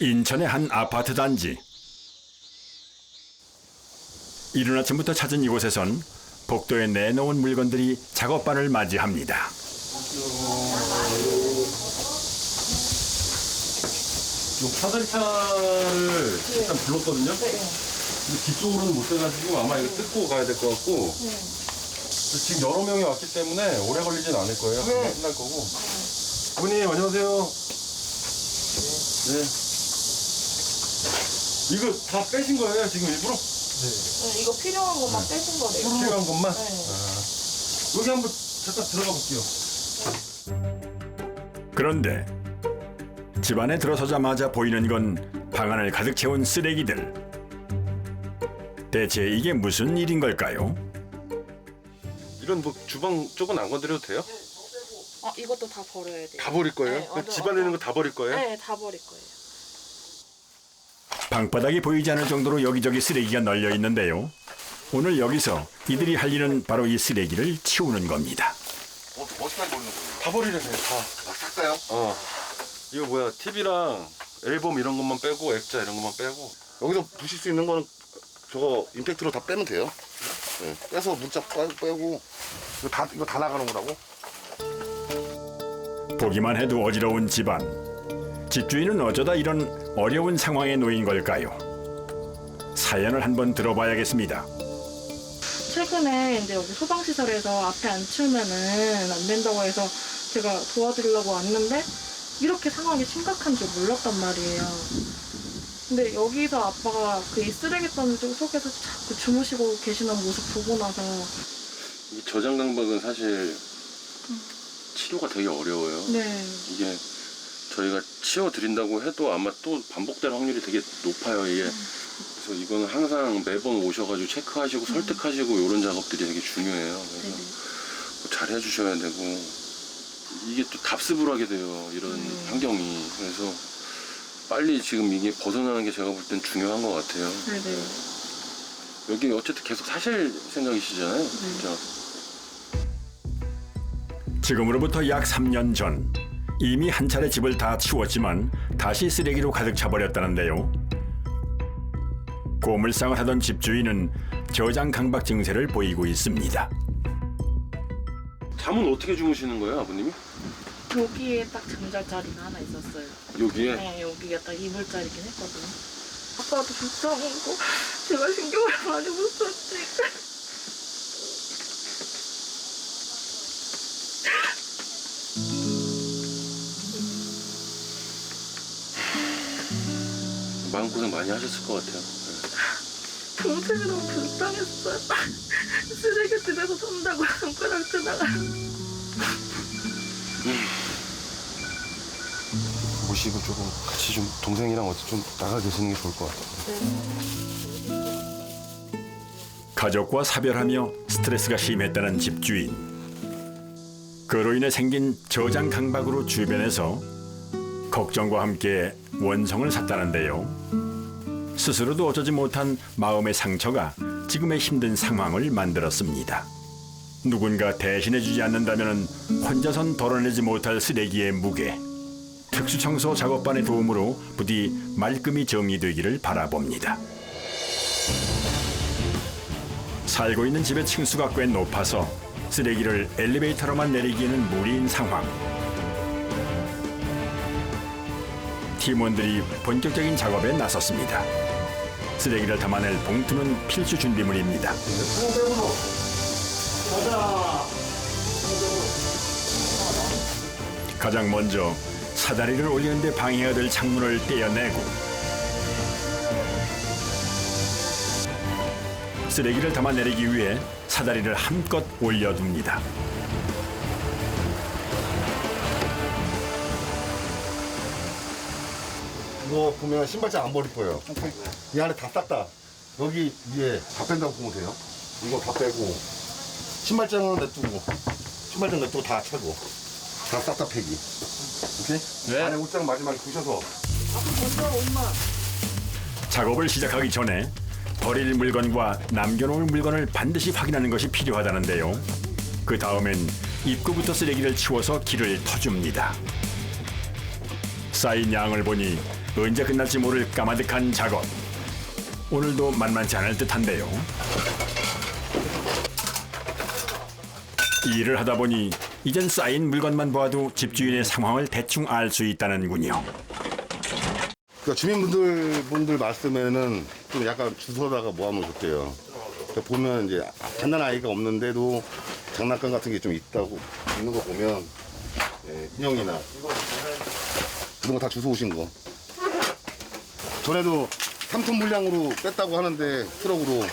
인천의 한 아파트 단지. 이른 아침부터 찾은 이곳에선 복도에 내놓은 물건들이 작업반을 맞이합니다. 사다리차를 일단 불렀거든요. 근데 뒤쪽으로는 못 돼가지고 아마 이거 뜯고 가야 될 것 같고. 지금 여러 명이 왔기 때문에 오래 걸리진 않을 거예요. 금방 끝날 거고. 아버님 안녕하세요. 네. 이거 다 빼신 거예요 지금 일부러? 네, 이거 필요한 것만 빼신 거래요. 필요한 것만? 네. 여기 한번 잠깐 들어가 볼게요. 그런데 집안에 들어서자마자 보이는 건 방 안을 가득 채운 쓰레기들. 대체 이게 무슨 일인 걸까요? 이런 뭐 주방 쪽은 안 건드려도 돼요? 이것도 다 버려야 돼요. 다 버릴 거예요? 네, 그 집안에 있는 거 다 버릴 거예요? 네, 다 버릴 거예요. 방바닥이 보이지 않을 정도로 여기저기 쓰레기가 널려 있는데요. 오늘 여기서 이들이 할 일은 바로 이 쓰레기를 치우는 겁니다. 어디까지 버리는 거예요? 다 버리려면 다. 싹 다요? 이거 뭐야 TV랑 앨범 이런 것만 빼고 액자 이런 것만 빼고. 여기서 부실 수 있는 거는 저거 임팩트로 다 빼면 돼요. 네. 빼서 문짝 빼고 이거 다 나가는 거라고? 보기만 해도 어지러운 집안. 집주인은 어쩌다 이런 어려운 상황에 놓인 걸까요? 사연을 한번 들어봐야겠습니다. 최근에 이제 여기 소방시설에서 앞에 안 치우면은 안 된다고 해서 제가 도와드리려고 왔는데 이렇게 상황이 심각한 줄 몰랐단 말이에요. 근데 여기서 아빠가 그 이 쓰레기통 속에서 자꾸 주무시고 계시는 모습 보고 나서 이 저장 강박은 사실 치료가 되게 어려워요. 네. 이게 저희가 치워드린다고 해도 아마 또 반복될 확률이 되게 높아요, 이게. 그래서 이거는 항상 매번 오셔가지고 체크하시고 설득하시고 이런 작업들이 되게 중요해요. 그래서 뭐 잘 해주셔야 되고 이게 또 답습을 하게 돼요, 이런 환경이. 그래서 빨리 지금 이게 벗어나는 게 제가 볼 땐 중요한 것 같아요. 네네. 여기 어쨌든 계속 사실 생각이시잖아요. 진짜. 지금으로부터 약 3년 전 이미 한 차례 집을 다 치웠지만 다시 쓰레기로 가득 차버렸다는데요. 고물상을 하던 집주인은 저장 강박 증세를 보이고 있습니다. 잠은 어떻게 주무시는 거예요, 아버님이? 여기에 딱 잠잘 자리가 하나 있었어요. 여기에? 네, 여기가 딱 이불 자리긴 했거든요. 아빠도 불쌍하고 제가 신경을 많이 못 썼으니까. 마음고생 많이 하셨을 것 같아요. 동생이 너무 불쌍했어요. 쓰레기집에서 산다고 손가락 뜨다가. 모시고 조금 같이 좀 동생이랑 어디 좀 나가 계시는 게 좋을 것 같아요. 가족과 사별하며 스트레스가 심했다는 집주인. 그로 인해 생긴 저장 강박으로 주변에서 걱정과 함께 원성을 샀다는데요. 스스로도 어쩌지 못한 마음의 상처가 지금의 힘든 상황을 만들었습니다. 누군가 대신해주지 않는다면 혼자선 덜어내지 못할 쓰레기의 무게. 특수청소 작업반의 도움으로 부디 말끔히 정리되기를 바라봅니다. 살고 있는 집의 층수가 꽤 높아서 쓰레기를 엘리베이터로만 내리기에는 무리인 상황. 팀원들이 본격적인 작업에 나섰습니다. 쓰레기를 담아낼 봉투는 필수 준비물입니다. 가장 먼저 사다리를 올리는데 방해가 될 창문을 떼어내고 쓰레기를 담아내리기 위해 사다리를 한껏 올려둡니다. 이거 보면 신발장 안 버릴 거예요. 이 안에 다 쌌다. 여기 위에 다 뺀다고 보면 돼요. 이거 다 빼고 신발장은 냅두고 신발장 냅두고 다 채고 다 쌌다 패기. 오케이? 네. 안에 옷장 마지막에 부셔서 작업을 시작하기 전에 버릴 물건과 남겨놓을 물건을 반드시 확인하는 것이 필요하다는데요. 그 다음엔 입구부터 쓰레기를 치워서 길을 터줍니다. 쌓인 양을 보니 언제 끝날지 모를 까마득한 작업. 오늘도 만만치 않을 듯한데요. 이 일을 하다 보니 이젠 쌓인 물건만 보아도 집주인의 상황을 대충 알 수 있다는군요. 그러니까 주민분들 말씀에는 좀 약간 주워다가 모아놓으면 좋대요. 그러니까 보면 이제 갓난 아이가 없는데도 장난감 같은 게 좀 있는 거 보면 인형이나 이런 거 다 주워 오신 거. 전에도 3톤 물량으로 뺐다고 하는데 트럭으로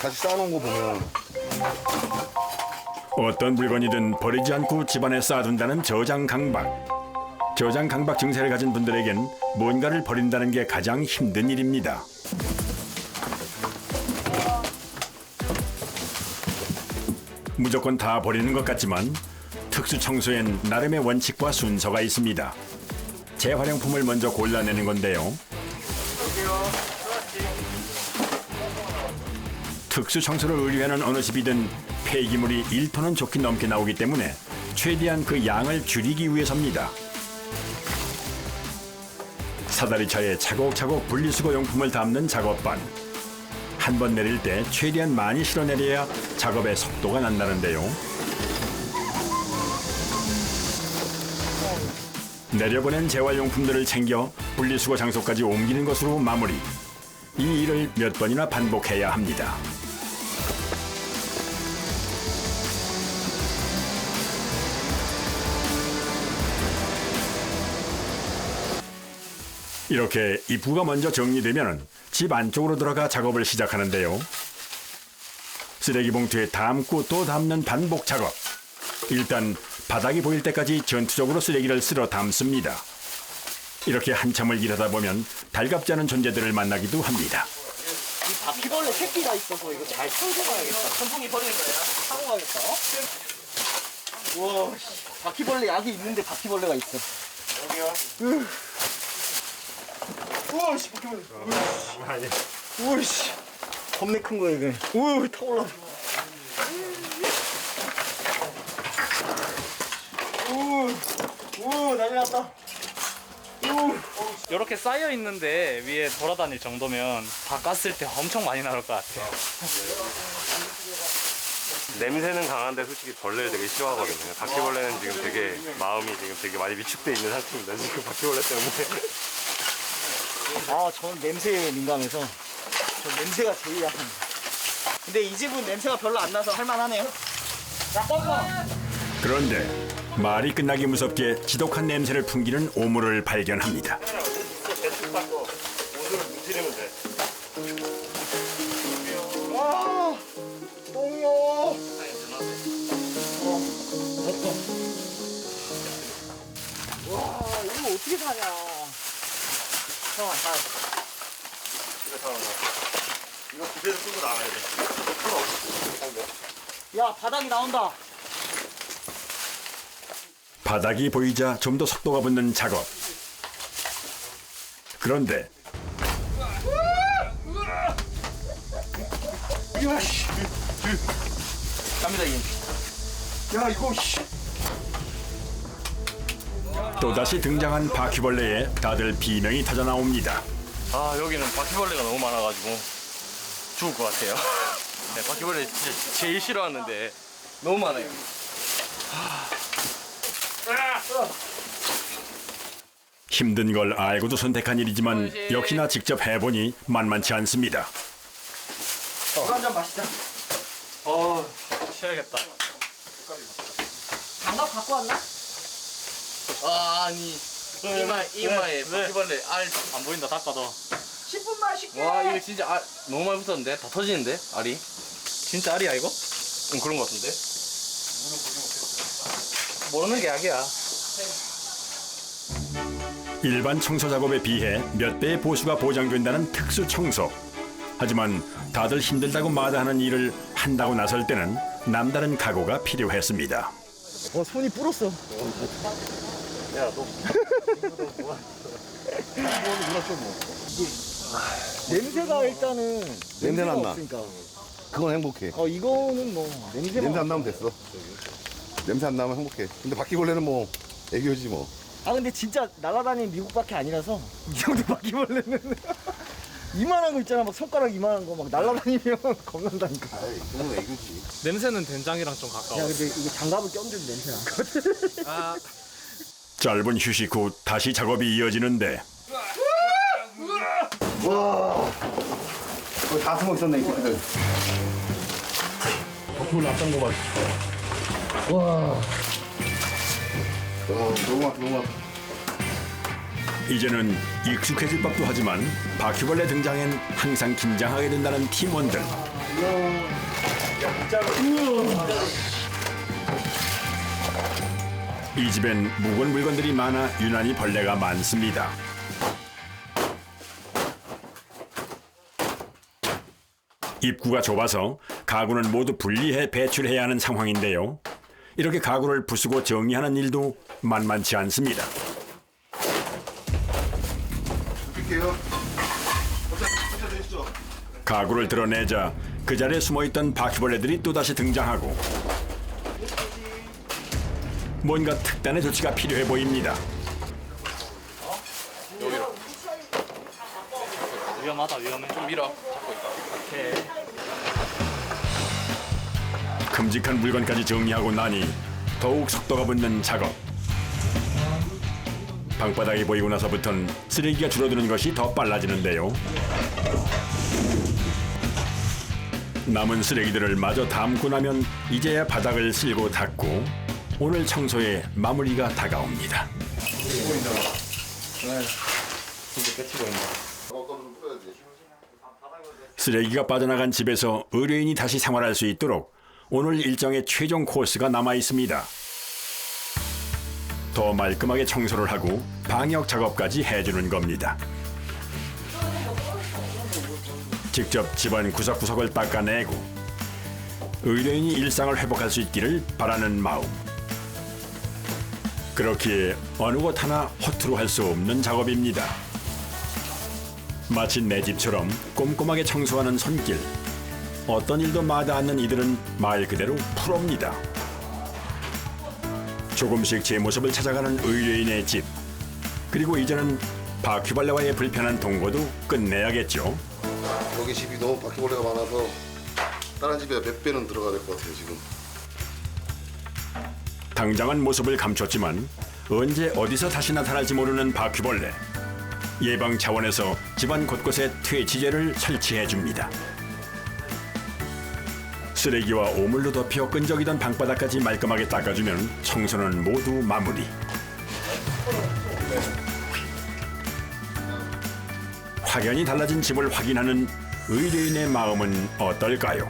다시 쌓아놓은 거 보면 어떤 물건이든 버리지 않고 집안에 쌓아둔다는 저장 강박. 저장 강박 증세를 가진 분들에겐 뭔가를 버린다는 게 가장 힘든 일입니다. 무조건 다 버리는 것 같지만 특수 청소엔 나름의 원칙과 순서가 있습니다. 재활용품을 먼저 골라내는 건데요. 특수 청소를 의뢰하는 어느 집이든 폐기물이 1톤은 좋게 넘게 나오기 때문에 최대한 그 양을 줄이기 위해서입니다. 사다리차에 차곡차곡 분리수거 용품을 담는 작업반. 한 번 내릴 때 최대한 많이 실어내려야 작업의 속도가 난다는데요. 내려보낸 재활용품들을 챙겨 분리수거 장소까지 옮기는 것으로 마무리. 이 일을 몇 번이나 반복해야 합니다. 이렇게 입구가 먼저 정리되면 집 안쪽으로 들어가 작업을 시작하는데요. 쓰레기 봉투에 담고 또 담는 반복 작업. 일단 바닥이 보일 때까지 전투적으로 쓰레기를 쓸어 담습니다. 이렇게 한참을 일하다 보면 달갑지 않은 존재들을 만나기도 합니다. 이 바퀴벌레 새끼가 있어서 이거 잘 털고 가야겠다. 선풍기 버리는 거야? 타고 가겠다. 우와, 바퀴벌레 약이 있는데 바퀴벌레가 있어. 여기요? 우와, 씨, 바퀴벌레. 우와, 씨. 겁내 큰 거야, 이거. 우와, 타고 올라가. 우와, 난리 났다. 이렇게 쌓여 있는데 위에 돌아다닐 정도면 다 깠을 때 엄청 많이 나올 것 같아요. 냄새는 강한데 솔직히 벌레를 되게 싫어하거든요. 바퀴벌레는 지금 되게 마음이 지금 되게 많이 위축돼 있는 상태입니다. 지금 바퀴벌레 때문에. 아, 저는 냄새에 민감해서 저 냄새가 제일 약합니다. 근데 이 집은 냄새가 별로 안 나서 할만하네요. 그런데 말이 끝나기 무섭게 지독한 냄새를 풍기는 오물을 발견합니다. 와, 똥이요. 와, 이거 어떻게 사냐. 형아, 자. 이거 부대에서 쓰고 나가야 돼. 야, 바닥이 나온다. 바닥이 보이자 좀 더 속도가 붙는 작업. 그런데 야, 씨. 갑니다, 이. 야, 이거, 씨. 또다시 등장한 바퀴벌레에 다들 비명이 터져 나옵니다. 아, 여기는 바퀴벌레가 너무 많아가지고 죽을 것 같아요. 네, 바퀴벌레 진짜 제일 싫어하는데 너무 많아요. 힘든 걸 알고도 선택한 일이지만 역시나 직접 해보니 만만치 않습니다. 술 한잔 마시자. 쉬어야겠다. 장갑 갖고 왔나? 아니 이마에 바퀴벌레 알 안 보인다 닦아도. 10분만 쉴게. 와, 이거 진짜 알 너무 많이 붙었는데 다 터지는데 알이? 진짜 알이야 이거? 그런 것 같은데. 모르는 게 약이야. 일반 청소 작업에 비해 몇 배의 보수가 보장된다는 특수 청소. 하지만 다들 힘들다고 마다하는 일을 한다고 나설 때는 남다른 각오가 필요했습니다. 손이 불었어. 냄새가 일단은 냄새는 안 나. 없으니까. 그건 행복해. 이거는 뭐 냄새만 냄새 안 나면 됐어. 냄새 안 나면 행복해. 근데 바퀴벌레는 뭐 애교지 뭐. 아 근데 진짜 날아다니는 미국밖에 아니라서 이 정도 바퀴벌레는 이만한 거 있잖아. 막 손가락 이만한 거 막 날아다니면 겁난다니까. 아이, 그건 애교지. 냄새는 된장이랑 좀 가까워. 야 근데 이게 장갑을 껴주면 냄새 나거든. 아, 짧은 휴식 후 다시 작업이 이어지는데 와, 거기 다 숨어 있었네, 이 새끼들. 덕분에 낫던 거 봐. 와, 너무 많다, 너무 많다. 이제는 익숙해질 법도 하지만 바퀴벌레 등장엔 항상 긴장하게 된다는 팀원들. 이 집엔 묵은 물건들이 많아 유난히 벌레가 많습니다. 입구가 좁아서 가구는 모두 분리해 배출해야 하는 상황인데요. 이렇게 가구를 부수고 정리하는 일도 만만치 않습니다. 드릴게요. 혼자 드시죠. 가구를 드러내자 그 자리에 숨어있던 바퀴벌레들이 또다시 등장하고 뭔가 특단의 조치가 필요해 보입니다. 위험하다, 위험해. 좀 밀어. 오케이. 큼직한 물건까지 정리하고 나니 더욱 속도가 붙는 작업. 방바닥이 보이고 나서부턴 쓰레기가 줄어드는 것이 더 빨라지는데요. 남은 쓰레기들을 마저 담고 나면 이제야 바닥을 쓸고 닦고 오늘 청소의 마무리가 다가옵니다. 쓰레기가 빠져나간 집에서 의뢰인이 다시 생활할 수 있도록 오늘 일정의 최종 코스가 남아 있습니다. 더 말끔하게 청소를 하고 방역 작업까지 해주는 겁니다. 직접 집안 구석구석을 닦아내고 의뢰인이 일상을 회복할 수 있기를 바라는 마음. 그렇기에 어느 것 하나 허투루 할 수 없는 작업입니다. 마치 내 집처럼 꼼꼼하게 청소하는 손길. 어떤 일도 마다 않는 이들은 말 그대로 프로입니다. 조금씩 제 모습을 찾아가는 의뢰인의 집. 그리고 이제는 바퀴벌레와의 불편한 동거도 끝내야겠죠. 여기 집이 너무 바퀴벌레가 많아서 다른 집에 몇 배는 들어가야 될 것 같아요, 지금. 당장은 모습을 감췄지만 언제 어디서 다시 나타날지 모르는 바퀴벌레. 예방 차원에서 집안 곳곳에 퇴치제를 설치해 줍니다. 쓰레기와 오물로 덮여 끈적이던 방바닥까지 말끔하게 닦아주면 청소는 모두 마무리. 확연히 달라진 집을 확인하는 의뢰인의 마음은 어떨까요?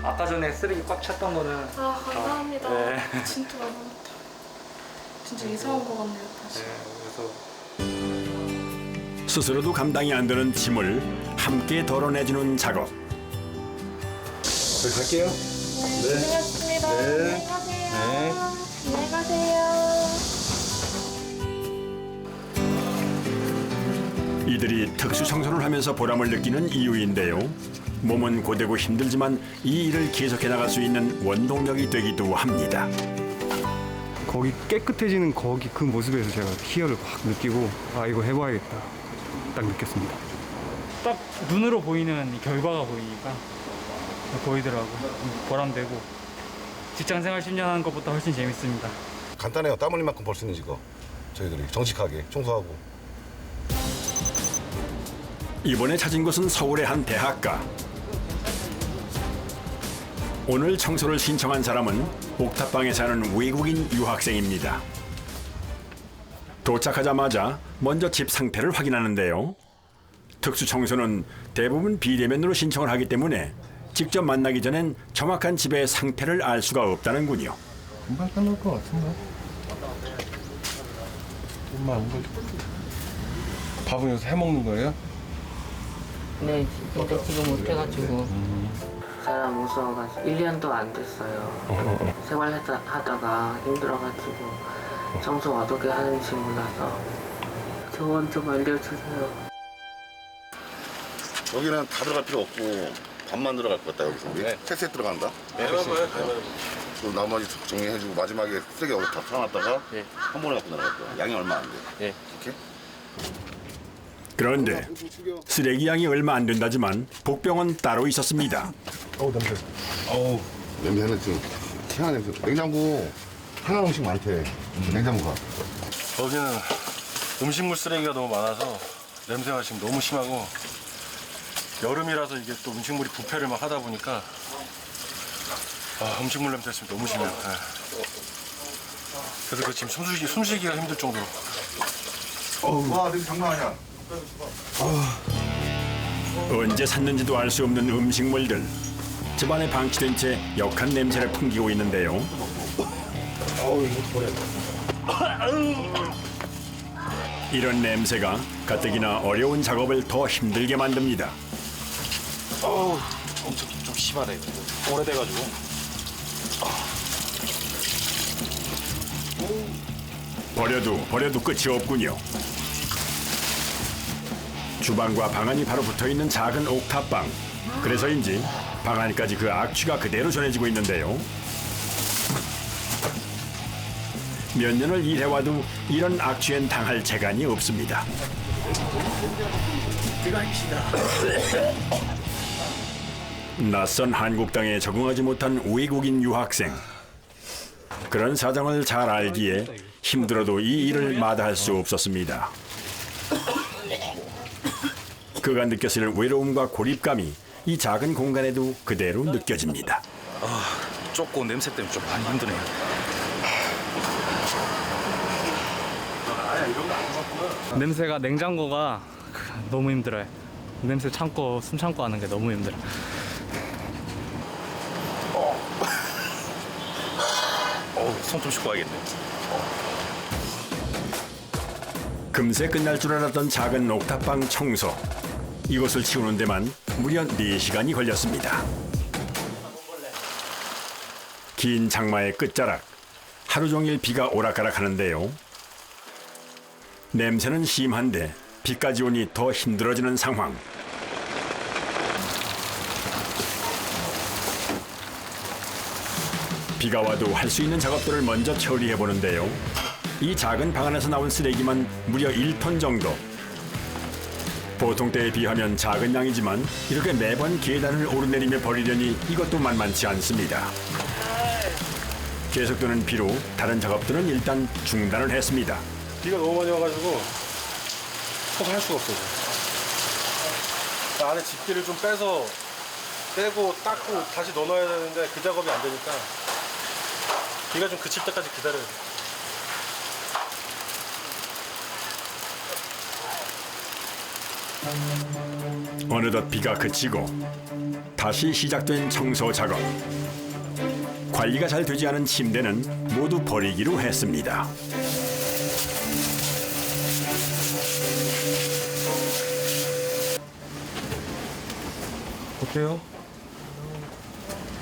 아까 전에 쓰레기 꽉 찼던 거는 아 감사합니다. 네. 진짜 감사합니다. 진짜 이상한 거 같네요 다시. 그래서 스스로도 감당이 안 되는 짐을 함께 덜어내주는 작업. 저희 갈게요. 고생하셨습니다. 안녕히 가세요. 안녕히 가세요. 이들이 특수 청소를 하면서 보람을 느끼는 이유인데요. 몸은 고되고 힘들지만 이 일을 계속해 나갈 수 있는 원동력이 되기도 합니다. 거기 깨끗해지는 거기 그 모습에서 제가 희열을 확 느끼고 아 이거 해봐야겠다 딱 느꼈습니다. 딱 눈으로 보이는 이 결과가 보이니까 보이더라고. 보람되고 직장생활 10년 하는 것보다 훨씬 재밌습니다. 간단해요. 땀 흘린 만큼 벌 수 있는 직업. 저희들이 정직하게 청소하고. 이번에 찾은 곳은 서울의 한 대학가. 오늘 청소를 신청한 사람은 옥탑방에 사는 외국인 유학생입니다. 도착하자마자 먼저 집 상태를 확인하는데요. 특수 청소는 대부분 비대면으로 신청을 하기 때문에 직접 만나기 전엔 정확한 집의 상태를 알 수가 없다는군요. 금방 끝날 것 같은데. 엄마 안 걸려. 밥은 여기서 해 먹는 거예요? 네, 근데 지금 못해가지고 사람 무서워가지고 1년도 안 됐어요. 생활하다가 힘들어가지고 청소 어떻게 하는지 몰라서 조언 좀 알려주세요. 여기는 다 들어갈 필요 없고 반만 들어갈 것 같다 여기서. 우리 네. 셋 들어간다. 해봐봐요. 그럼 나머지 정리해주고 마지막에 쓰레기 여기 다 풀어놨다가 예. 한 번에 갖고 나갈 거야. 양이 얼마 안 돼. 예. 이렇게? 그런데 쓰레기 양이 얼마 안 된다지만 복병은 따로 있었습니다. 냄새는 지금 희한한 냄새. 냉장고 하나 음식 많대. 냉장고가. 여기는 음식물 쓰레기가 너무 많아서 냄새가 지금 너무 심하고 여름이라서 이게 또 음식물이 부패를 막 하다 보니까 음식물 냄새가 지금 너무 심해요. 예. 그래서 지금 숨쉬기가 힘들 정도로. 와, 냄새 장난 아니야. 언제 샀는지도 알 수 없는 음식물들. 집안에 방치된 채 역한 냄새를 풍기고 있는데요. 이런 냄새가 가뜩이나 어려운 작업을 더 힘들게 만듭니다. 엄청 좀 심하네. 오래돼가지고. 버려도 끝이 없군요. 주방과 방안이 바로 붙어있는 작은 옥탑방. 그래서인지 방 안까지 그 악취가 그대로 전해지고 있는데요. 몇 년을 일해와도 이런 악취엔 당할 재간이 없습니다. 낯선 한국 땅에 적응하지 못한 외국인 유학생. 그런 사정을 잘 알기에 힘들어도 이 일을 마다할 수 없었습니다. 그가 느꼈을 외로움과 고립감이 이 작은 공간에도 그대로 느껴집니다. 좁고 냄새 때문에 좀 많이 힘드네요. 냄새가 냉장고가 너무 힘들어요. 냄새 참고 숨 참고 하는 게 너무 힘들어요. 손 좀 씻고 와야겠네. 금세 끝날 줄 알았던 작은 옥탑방 청소. 이곳을 치우는 데만 무려 4시간이 걸렸습니다. 긴 장마의 끝자락. 하루 종일 비가 오락가락하는데요. 냄새는 심한데 비까지 오니 더 힘들어지는 상황. 비가 와도 할 수 있는 작업들을 먼저 처리해 보는데요. 이 작은 방 안에서 나온 쓰레기만 무려 1톤 정도. 보통 때에 비하면 작은 양이지만 이렇게 매번 계단을 오르내리며 버리려니 이것도 만만치 않습니다. 계속되는 비로 다른 작업들은 일단 중단을 했습니다. 비가 너무 많이 와가지고 서서 할 수가 없어요. 안에 집기를 좀 빼고 닦고 다시 넣어놔야 되는데 그 작업이 안 되니까 비가 좀 그칠 때까지 기다려야 돼요. 어느덧 비가 그치고 다시 시작된 청소 작업. 관리가 잘 되지 않은 침대는 모두 버리기로 했습니다. 어때요?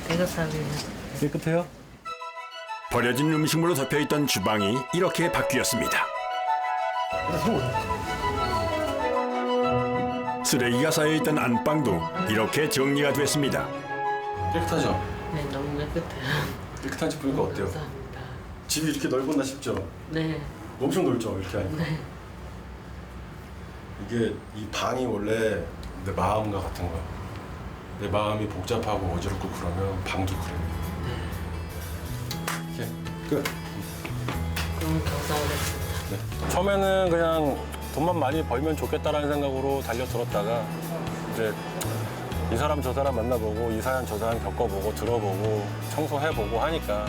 깨끗하게. 깨끗해요? 버려진 음식물로 덮여있던 주방이 이렇게 바뀌었습니다. 쓰레기가 쌓여있던 안방도 이렇게 정리가 됐습니다. 깨끗하죠? 네, 너무 깨끗해요. 깨끗한 집 보니까 어때요? 감사합니다. 집이 이렇게 넓었나 싶죠? 네, 엄청 넓죠, 이렇게 하니까. 네. 이게 이 방이 원래 내 마음과 같은 거야. 내 마음이 복잡하고 어지럽고 그러면 방도 그래요. 이렇게 끝. 너무 감사하겠습니다. 처음에는 그냥 돈만 많이 벌면 좋겠다라는 생각으로 달려들었다가 이제 이 사람 저 사람 만나보고 이 사연 저 사연 겪어보고 들어보고 청소해보고 하니까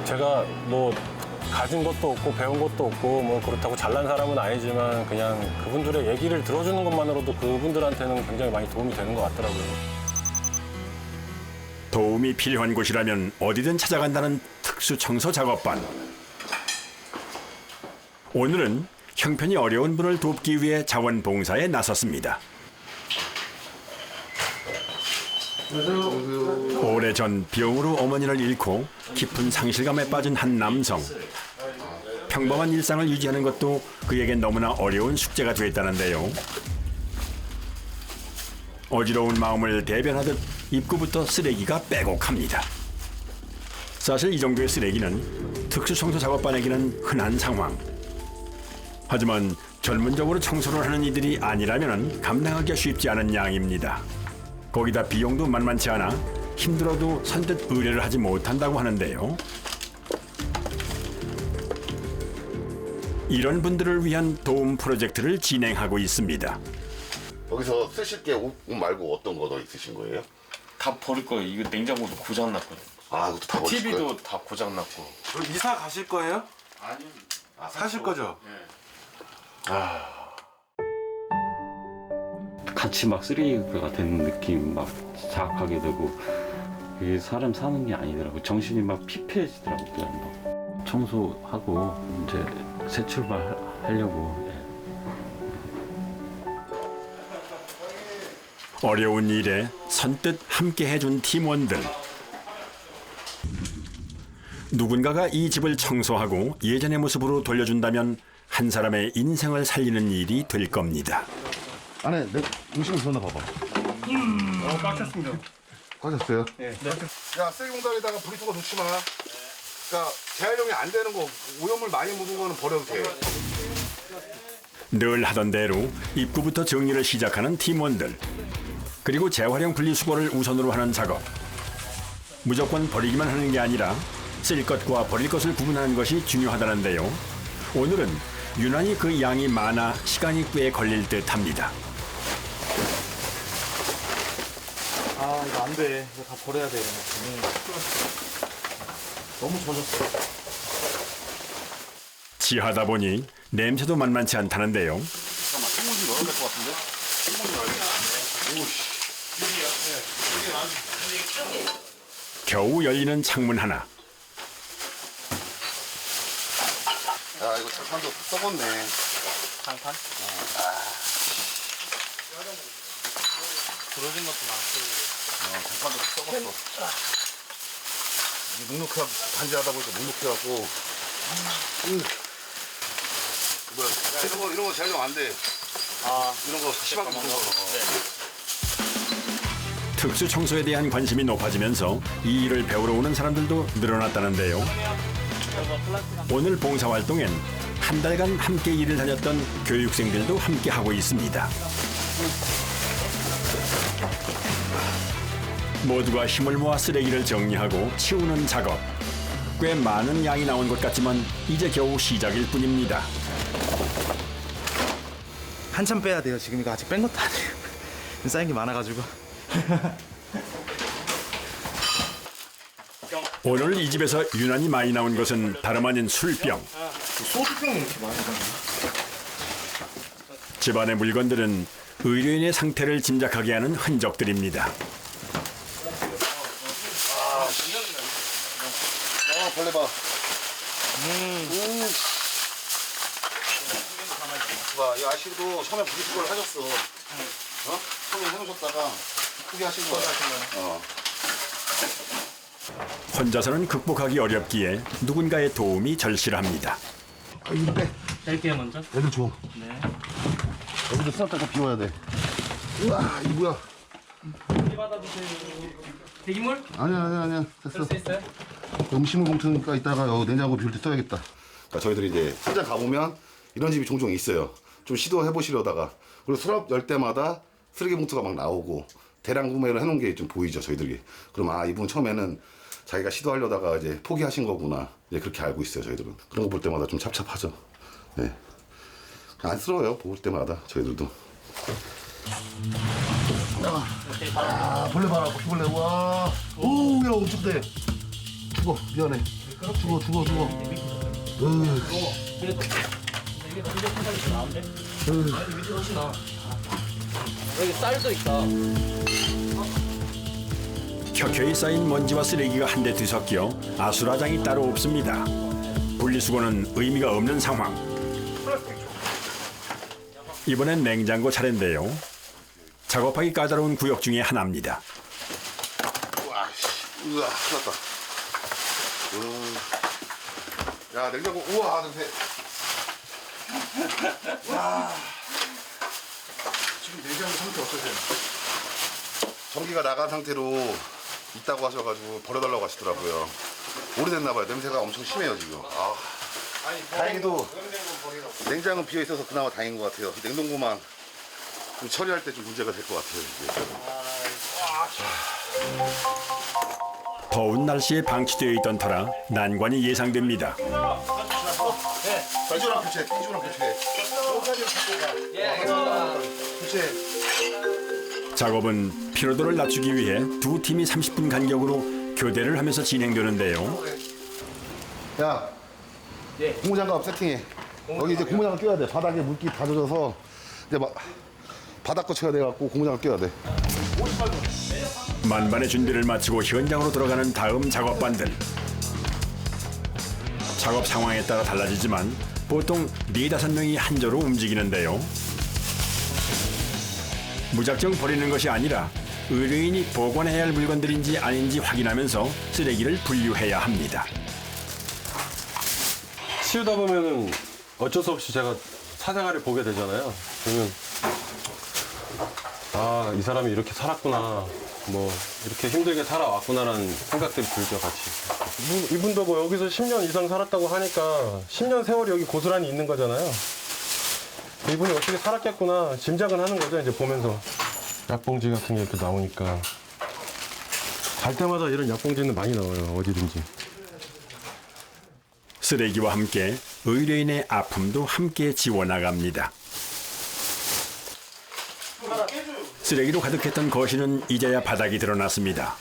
제가 뭐 가진 것도 없고 배운 것도 없고 뭐 그렇다고 잘난 사람은 아니지만 그냥 그분들의 얘기를 들어주는 것만으로도 그분들한테는 굉장히 많이 도움이 되는 것 같더라고요. 도움이 필요한 곳이라면 어디든 찾아간다는 특수 청소 작업반. 오늘은 형편이 어려운 분을 돕기 위해 자원봉사에 나섰습니다. 오래전 병으로 어머니를 잃고 깊은 상실감에 빠진 한 남성. 평범한 일상을 유지하는 것도 그에겐 너무나 어려운 숙제가 됐다는데요. 어지러운 마음을 대변하듯 입구부터 쓰레기가 빼곡합니다. 사실 이 정도의 쓰레기는 특수청소 작업반에게는 흔한 상황. 하지만 전문적으로 청소를 하는 이들이 아니라면 감당하기가 쉽지 않은 양입니다. 거기다 비용도 만만치 않아 힘들어도 선뜻 의뢰를 하지 못한다고 하는데요. 이런 분들을 위한 도움 프로젝트를 진행하고 있습니다. 여기서 쓰실 게 옷 말고 어떤 거 더 있으신 거예요? 다 버릴 거예요. 이거 냉장고도 고장 났거든. 아, 이것도 다 버리실 거예요? TV도 다 고장 났고. 그럼 이사 가실 거예요? 아니요. 사실 거죠? 같이 막 쓰레기가 되는 느낌 막 자학하게 되고 이게 사람 사는 게 아니더라고. 정신이 막 피폐해지더라고. 그냥 막 청소하고 이제 새 출발하려고. 어려운 일에 선뜻 함께 해준 팀원들. 누군가가 이 집을 청소하고 예전의 모습으로 돌려준다면 한 사람의 인생을 살리는 일이 될 겁니다. 안에 내 음식을 들었나 봐봐. 빡쳤습니다. 꺼졌어요? 네. 야, 쓰레기공단에다가 분리수거 놓지 마. 그러니까 재활용이 안 되는 거, 오염물 많이 묻은 거는 버려도 돼. 늘 하던 대로 입구부터 정리를 시작하는 팀원들. 그리고 재활용 분리수거를 우선으로 하는 작업. 무조건 버리기만 하는 게 아니라 쓸 것과 버릴 것을 구분하는 것이 중요하다는데요. 오늘은 유난히 그 양이 많아 시간이 꽤 걸릴 듯합니다. 아 이거 안 돼. 이거 다 버려야 돼. 너무 젖었어. 지하다 보니 냄새도 만만치 않다는데요. 잠깐만, 창문 좀 열어야 될 것 같은데? 창문 좀 열어야 돼. 오씨. 겨우 열리는 창문 하나. 야, 이거 철판도 썩었네. 장판? 부러진 것도 많고. 철판도 썩었어. 이 눅눅해, 단지하다 보니까 눅눅해갖고. 뭐야, 이런 거 재활용 안 돼. 이런 거 심하게 묻은 거. 특수 청소에 대한 관심이 높아지면서 이 일을 배우러 오는 사람들도 늘어났다는데요. 오늘 봉사활동엔 한 달간 함께 일을 다녔던 교육생들도 함께 하고 있습니다. 모두가 힘을 모아 쓰레기를 정리하고 치우는 작업. 꽤 많은 양이 나온 것 같지만 이제 겨우 시작일 뿐입니다. 한참 빼야 돼요. 지금 이거 아직 뺀 것도 아니에요. 쌓인 게 많아가지고. 오늘 이 집에서 유난히 많이 나온 것은 다름 아닌 술병. 소주병이 이렇게 많아가지고. 집안의 물건들은 의료인의 상태를 짐작하게 하는 흔적들입니다. 벌레 봐. 봐, 이 아씨도 처음에 분리수거를 하셨어. 처음에 해놓으셨다가 크게 하신 거야. 혼자서는 극복하기 어렵기에 누군가의 도움이 절실합니다. 이거 빼. 뺄게요 먼저. 애들 줘. 네. 애들도 쌌다가 비워야 돼. 우와, 이 뭐야? 대기물? 아니야. 됐어. 쓸 수 있어요? 음식물 봉투니까 이따가 냉장고 비울 때 써야겠다. 그러니까 저희들이 이제 현장 가보면 이런 집이 종종 있어요. 좀 시도해 보시려다가 그리고 수납 열 때마다 쓰레기 봉투가 막 나오고 대량 구매를 해놓은 게 좀 보이죠 저희들이. 그럼 이분 처음에는 자기가 시도하려다가 이제 포기하신 거구나. 이제 그렇게 알고 있어요 저희들은. 그런 거 볼 때마다 좀 찹찹하죠. 네. 안쓰러워요 볼 때마다 저희들도. 벌레 봐라 바퀴벌레. 와. 오야 엄청 돼. 죽어 미안해. 죽어. 여기 쌀도 있다. 켜켜이 쌓인 먼지와 쓰레기가 한데 뒤섞여 아수라장이 따로 없습니다. 분리수거는 의미가 없는 상황. 이번엔 냉장고 차례인데요. 작업하기 까다로운 구역 중에 하나입니다. 우와 큰일 났다. 야 냉장고 우와 냄새. 야 지금 냉장고 상태 어떠세요? 전기가 나간 상태로 있다고 하셔가지고 버려달라고 하시더라고요. 오래됐나 봐요. 냄새가 엄청 심해요 지금. 아, 다행히도 냉장은 비어 있어서 그나마 다행인 것 같아요. 냉동고만 좀 처리할 때 좀 문제가 될 것 같아요. 이게. 더운 날씨에 방치되어 있던 터라 난관이 예상됩니다. 띠주랑 교체, 띠주랑 교체. 교체. 작업은 피로도를 낮추기 위해 두 팀이 30분 간격으로 교대를 하면서 진행되는데요. 야, 고무장갑 세팅해. 여기 이제 고무장갑 껴야 돼. 바닥에 물기 다 젖어서 이제 막 바닥 거쳐야 돼갖고 고무장갑 껴야 돼. 만반의 준비를 마치고 현장으로 들어가는 다음 작업반들. 작업 상황에 따라 달라지지만 보통 4-5명이 한 조로 움직이는데요. 무작정 버리는 것이 아니라 의뢰인이 보관해야 할 물건들인지 아닌지 확인하면서 쓰레기를 분류해야 합니다. 치우다 보면은 어쩔 수 없이 제가 사생활을 보게 되잖아요. 그러면 아, 이 사람이 이렇게 살았구나. 뭐 이렇게 힘들게 살아왔구나라는 생각들이 들죠, 같이. 이분도 뭐 여기서 10년 이상 살았다고 하니까 10년 세월이 여기 고스란히 있는 거잖아요. 이분이 어떻게 살았겠구나 짐작은 하는 거죠, 이제 보면서. 약봉지 같은 게 이렇게 나오니까 갈 때마다 이런 약봉지는 많이 나와요, 어디든지. 쓰레기와 함께 의뢰인의 아픔도 함께 지워나갑니다. 쓰레기로 가득했던 거실은 이제야 바닥이 드러났습니다.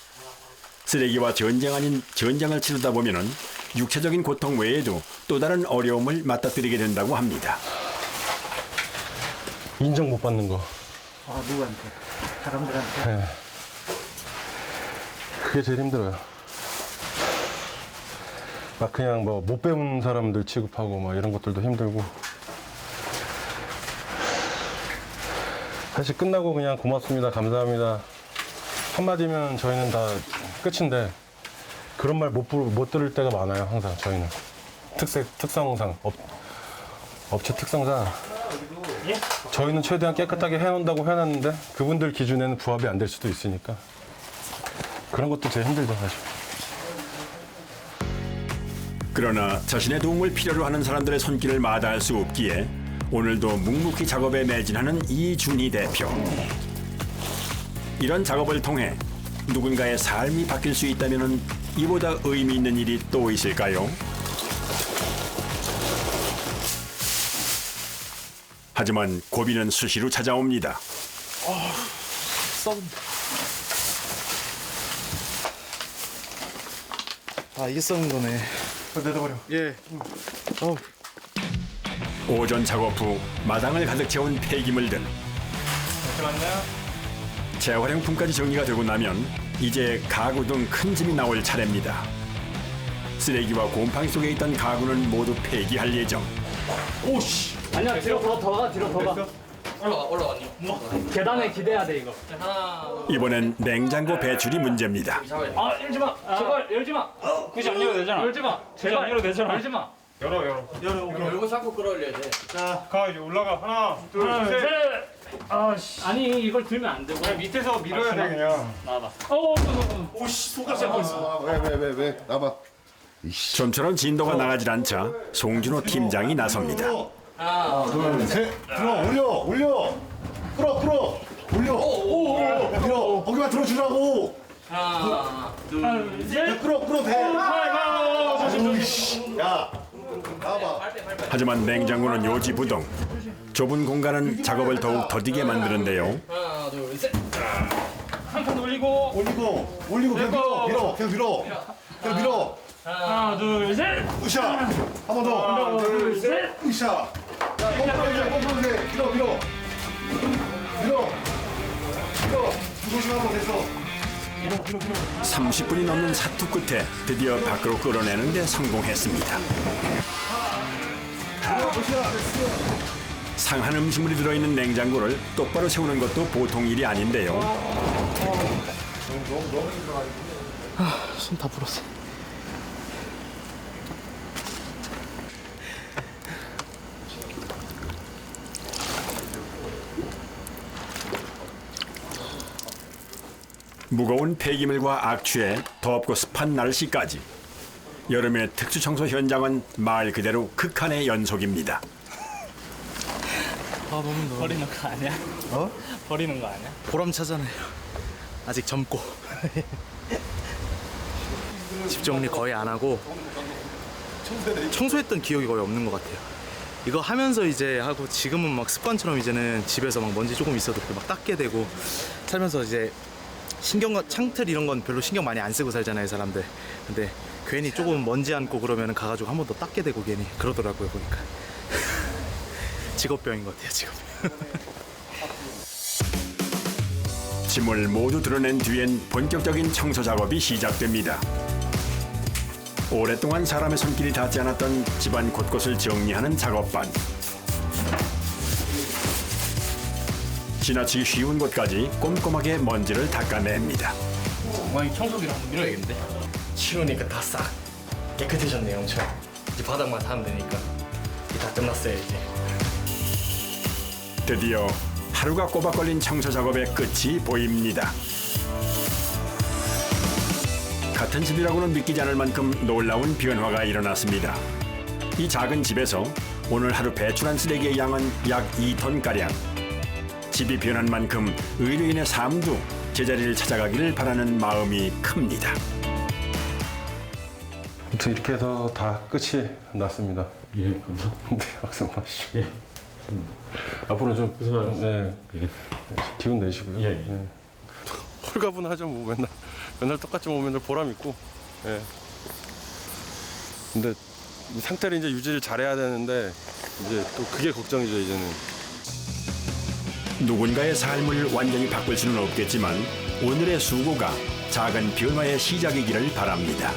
쓰레기와 전쟁 아닌 전쟁을 치르다 보면은 육체적인 고통 외에도 또 다른 어려움을 맞닥뜨리게 된다고 합니다. 인정 못 받는 거. 아, 누구한테? 사람들한테? 네. 그게 제일 힘들어요. 막 그냥 뭐 못 배운 사람들 취급하고 막 이런 것들도 힘들고. 사실 끝나고 그냥 고맙습니다, 감사합니다 한마디면 저희는 다 끝인데 그런 말 못 들을 때가 많아요. 항상 저희는 특성상 업체 특성상 저희는 최대한 깨끗하게 해놓는다고 해놨는데 그분들 기준에는 부합이 안 될 수도 있으니까 그런 것도 제일 힘들죠, 사실. 그러나 자신의 도움을 필요로 하는 사람들의 손길을 마다할 수 없기에 오늘도 묵묵히 작업에 매진하는 이준희 대표. 이런 작업을 통해 누군가의 삶이 바뀔 수 있다면 이보다 의미 있는 일이 또 있을까요? 하지만 고비는 수시로 찾아옵니다. 아, 이게 썩은 거네. 내려버려. 예. 오전 작업 후 마당을 가득 채운 폐기물들. 재활용품까지 정리가 되고 나면 이제 가구 등 큰 짐이 나올 차례입니다. 쓰레기와 곰팡이 속에 있던 가구는 모두 폐기할 예정. 오씨. 아니야, 뒤로 더 가. 올라왔니? 계단에 기대야 돼 이거. 이번엔 냉장고 배출이 문제입니다. 아, 열지 마. 제발 열지 마. 굳이 안 열어도 되잖아. 열지 마. 제발 안 열어도 되잖아. 열지 마. 열고 자꾸 끌어올려야 돼. 가 이제 올라가. 하나, 둘, 하나, 셋. 셋. 아씨. 아니 이걸 들면 안 되고. 그냥 밑에서 밀어야 돼 그냥. 나와봐. 오씨 속가 잡고 있어. 왜? 나봐. 좀처럼 진도가 나가질 않자 송준호 팀장이 나섭니다. 하나, 둘, 셋. 들어, 올려. 끌어. 올려. 밀어. 거기만 들어주라고. 하나, 둘, 셋. 끌어, 돼. 야, 나와봐. 하지만 냉장고는 요지부동. 좁은 공간은 작업을 더욱 더디게 만드는데요. 하나, 둘, 셋. 한 칸 올리고. 올리고 그냥 밀어. 하나, 둘, 셋. 으쌰. 한 번 더. 하나, 둘, 셋. 으쌰. pom프로 돼. 밀어. 조심하고 됐어. 30분이 넘는 사투 끝에 드디어 밖으로 끌어내는 데 성공했습니다. 상한 음식물이 들어있는 냉장고를 똑바로 세우는 것도 보통 일이 아닌데요. 손 다 불었어. 무거운 폐기물과 악취에 덥고 습한 날씨까지 여름의 특수청소 현장은 말 그대로 극한의 연속입니다. 아 너무 더워. 버리는 거 아니야? 어? 버리는 거 아니야? 보람차잖아요. 아직 젊고. 집 정리 거의 안 하고 청소했던 기억이 거의 없는 것 같아요. 이거 하면서 이제 하고 지금은 막 습관처럼 이제는 집에서 막 먼지 조금 있어도 막 닦게 되고 살면서 이제 창틀 이런 건 별로 신경 많이 안 쓰고 살잖아요, 사람들. 근데 괜히 조금 먼지 앉고 그러면 가가지고 한 번 더 닦게 되고 괜히 그러더라고요, 보니까. 직업병인 것 같아요, 직업병. 짐을 모두 드러낸 뒤엔 본격적인 청소 작업이 시작됩니다. 오랫동안 사람의 손길이 닿지 않았던 집안 곳곳을 정리하는 작업반. 지나치기 쉬운 곳까지 꼼꼼하게 먼지를 닦아냅니다. 이 청소기를 한번 밀어야겠는데? 치우니까 다 싹 깨끗해졌네요, 엄청. 이제 바닥만 닿으면 되니까. 이제 다 끝났어요, 이제. 드디어 하루가 꼬박 걸린 청소 작업의 끝이 보입니다. 같은 집이라고는 믿기지 않을 만큼 놀라운 변화가 일어났습니다. 이 작은 집에서 오늘 하루 배출한 쓰레기의 양은 약 2톤가량. 집이 변한 만큼 의료인의 삶도 제자리를 찾아가기를 바라는 마음이 큽니다. 아무튼 이렇게 해서 다 끝이 났습니다. 예, 감사합니다. 네, 박수 마시고. 예. 앞으로 좀 네, 예. 기운 내시고요. 예. 네. 홀가분하죠, 뭐 맨날 똑같이 뭐 맨날 보람 있고. 예. 근데 이 상태를 이제 유지를 잘해야 되는데 이제 또 그게 걱정이죠, 이제는. 누군가의 삶을 완전히 바꿀 수는 없겠지만 오늘의 수고가 작은 변화의 시작이기를 바랍니다.